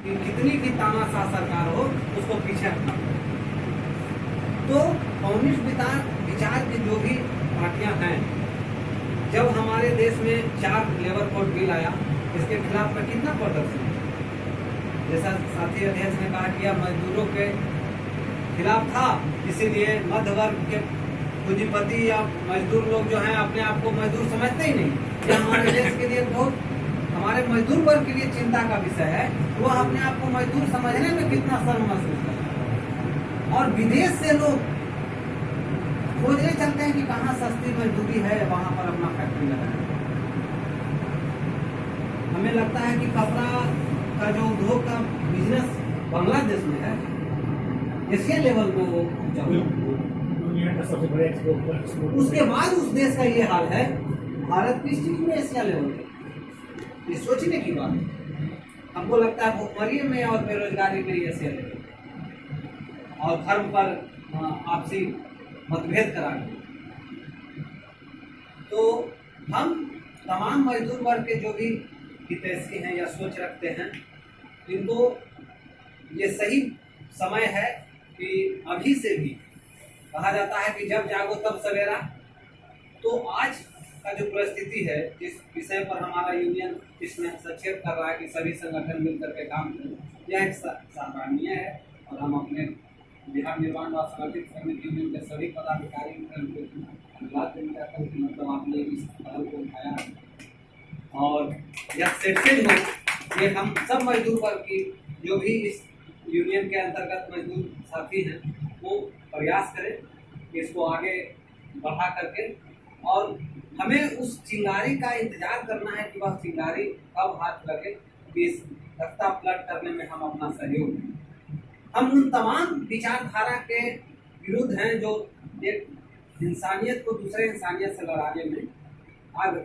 कि कितनी भी तानाशाह सरकार हो उसको पीछे रखना। तो कम्युनिस्ट विचार की जो भी पार्टियां हैं, जब हमारे देश में 4 लेबर कोड बिल आया, इसके खिलाफ में कितना प्रदर्शन, जैसा साथी अध्यक्ष ने कहा कि मजदूरों के खिलाफ था, इसीलिए मध्य वर्ग के पूंजीपति या मजदूर लोग जो हैं अपने आप को मजदूर समझते ही नहीं। यह हमारे देश के लिए बहुत, हमारे मजदूर वर्ग के लिए चिंता का विषय है। वो अपने आप को मजदूर समझने में कितना शर्म महसूस करते हैं। और विदेश से लोग खोजने चलते हैं कि कहाँ सस्ती मजदूरी है, वहां पर अपना फैक्ट्री लगाए। हमें लगता है कि कपड़ा का जो उद्योग का बिजनेस बांग्लादेश में है, एशिया लेवल में वो दुनिया का सबसे बड़ा एक्सपोर्ट, उसके बाद उस देश का ये हाल है। भारत किस चीज में एशिया लेवल पे, ये सोचने की बात है। हमको लगता है भुखमरी में और बेरोजगारी में एशिया लेवल, और धर्म पर आपसी मतभेद करा दिए। तो हम तमाम मजदूर वर्ग के जो भी हितैषी हैं या सोच रखते हैं, इनको ये सही समय है कि अभी से भी कहा जाता है कि जब जागो तब सवेरा। तो आज का जो परिस्थिति है, जिस विषय पर हमारा यूनियन इसमें हस्तक्षेप कर रहा है कि सभी संगठन मिलकर के काम करें, यह एक सराहनीय है। और हम अपने बिहार निर्माण व संगठित समिति यूनियन के सभी पदाधिकारी धन्यवाद देना चाहता हूँ कि मतलब आपने इस पहल को उठाया और यह सक्सेस हो। ये हम सब मजदूर वर्ग की जो भी इस यूनियन के अंतर्गत मजदूर साथी हैं, वो प्रयास करें कि इसको आगे बढ़ा करके, और हमें उस चिंगारी का इंतजार करना है कि वह चिंगारी कब हाथ लगे कि इस तख्ता पलट करने में हम अपना सहयोग दें। हम उन तमाम विचारधारा के विरुद्ध हैं जो एक इंसानियत को दूसरे इंसानियत से लड़ाने में आग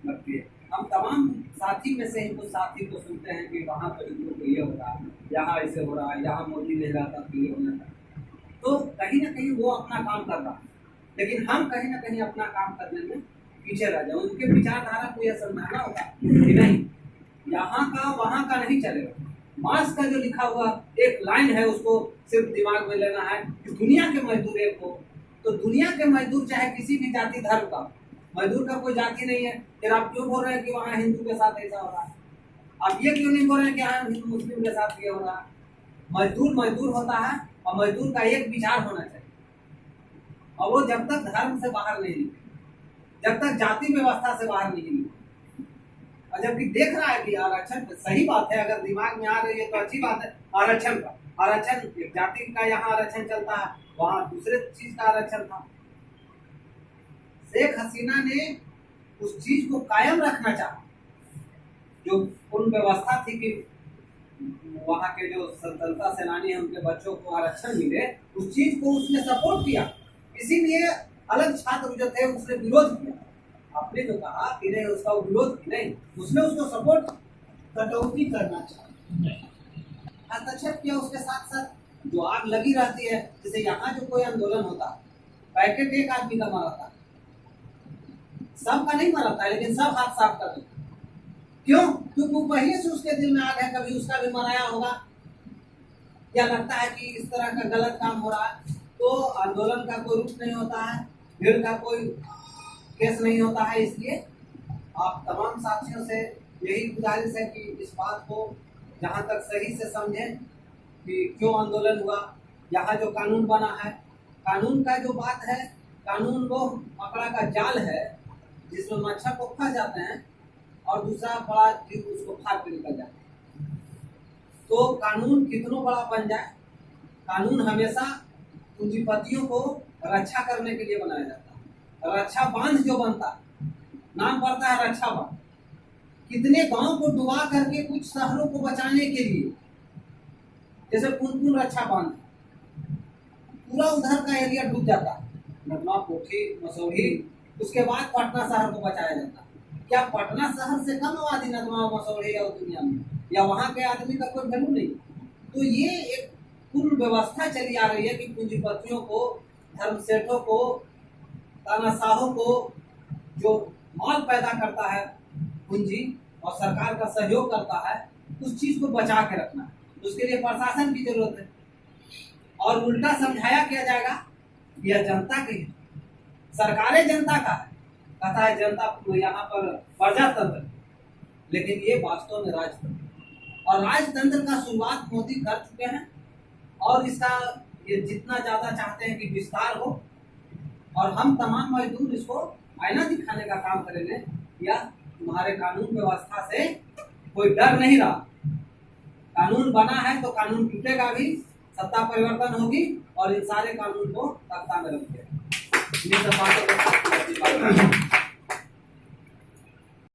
लगती है। हम तमाम साथी में से ही कुछ साथी को सुनते हैं कि वहाँ पर ये हो रहा है, यहाँ ऐसे हो रहा है, यहाँ मोदी नहीं रहता तो ये होना था। तो कहीं ना कहीं वो अपना काम कर रहा है, लेकिन हम कहीं ना कहीं अपना काम करने में पीछे रह जाए। उनके विचारधारा को यह समझाना होगा कि नहीं, यहाँ का वहाँ का नहीं चलेगा। मार्क्स का जो लिखा हुआ एक लाइन है, उसको सिर्फ दिमाग में लेना है कि दुनिया के मजदूर एक हो। तो दुनिया के मजदूर चाहे किसी भी जाति धर्म का, मजदूर का कोई जाति नहीं है। फिर आप क्यों बोल रहे हैं कि वहाँ हिंदू के साथ ऐसा हो रहा है? आप ये क्यों नहीं बोल रहे हैं कि यहाँ हिंदू मुस्लिम के साथ ये हो रहा है? मजदूर मजदूर होता है, और मजदूर का एक विचार होना चाहिए, और वो जब तक धर्म से बाहर नहीं निकले, जब तक जाति व्यवस्था से बाहर नहीं निकले। और जबकि देख रहा है कि आरक्षण सही बात है, अगर दिमाग में आ रही है तो अच्छी बात है। आरक्षण का आरक्षण, एक जाति का यहाँ आरक्षण चलता है, वहाँ दूसरे चीज का आरक्षण था। शेख हसीना ने उस चीज को कायम रखना चाहा, जो पूर्ण व्यवस्था थी कि वहाँ के जो स्वतंत्रता सेनानी है उनके बच्चों को आरक्षण मिले, उस चीज को उसने सपोर्ट किया। इसीलिए अलग छात्र जो थे उसने विरोध किया। आपने जो कहा कि नहीं उसका विरोध की नहीं, उसने उसको सपोर्ट, कटौती करना चाहा, हस्तक्षेप किया। उसके साथ साथ जो आग लगी रहती है, जैसे यहाँ जो कोई आंदोलन होता है, पैकेट एक आदमी का मरा था, सबका नहीं मरा था, लेकिन सब हाथ साफ कर देते। क्यों? क्योंकि पहले से उसके दिल में आग है, कभी उसका भी मराया होगा, या लगता है कि इस तरह का गलत काम हो रहा है। तो आंदोलन का कोई रूप नहीं होता है, भीड़ का कोई केस नहीं होता है। इसलिए आप तमाम साथियों से यही गुजारिश है कि इस बात को जहाँ तक सही से समझें कि क्यों आंदोलन हुआ। यहाँ जो कानून बना है, कानून का जो बात है, कानून वो मकड़ा का जाल है जिसमें मच्छर को फंस जाते हैं और दूसरा बड़ा जीव उसको फाड़ के निकल जाता है। तो कानून कितना बड़ा बन जाए, कानून हमेशा पूंजीपतियों को रक्षा करने के लिए बनाया जाता है। रक्षा बांध जो बनता है, नाम पड़ता है रक्षा बांध। कितने गांव को डुबा करके कुछ शहरों को बचाने के लिए, जैसे पुनपुन रक्षा बांध, पूरा उधर का एरिया डूब जाता है, नगमा, कोठी, मसौढ़ी, उसके बाद पटना शहर को बचाया जाता है। क्या पटना शहर से कम आबादी नगमा, मसौढ़ी और दुनिया में, या वहाँ के आदमी का कोई वैल्यू नहीं? तो ये एक पूर्ण व्यवस्था चली आ रही है कि पूंजीपतियों को, धर्म सेठों को, तानाशाहों को जो माल पैदा करता है पूंजी और सरकार का सहयोग करता है, उस चीज को बचा के रखना है। उसके लिए प्रशासन की जरूरत है। और उल्टा समझाया क्या जाएगा, यह जनता के हित, सरकारें जनता का है, कहता है जनता यहाँ पर प्रजातंत्र, लेकिन ये वास्तव में राजतंत्र। और राजतंत्र का शुरुआत मोदी कर चुके हैं और इसका ये जितना ज्यादा चाहते हैं कि विस्तार हो, और हम तमाम मजदूर इसको आईना दिखाने का काम करेंगे। या तुम्हारे कानून व्यवस्था से कोई डर नहीं रहा, कानून बना है तो कानून टूटेगा भी, सत्ता परिवर्तन होगी और इन सारे कानून को तख्ता में रखेगा। ये सब बातों के साथ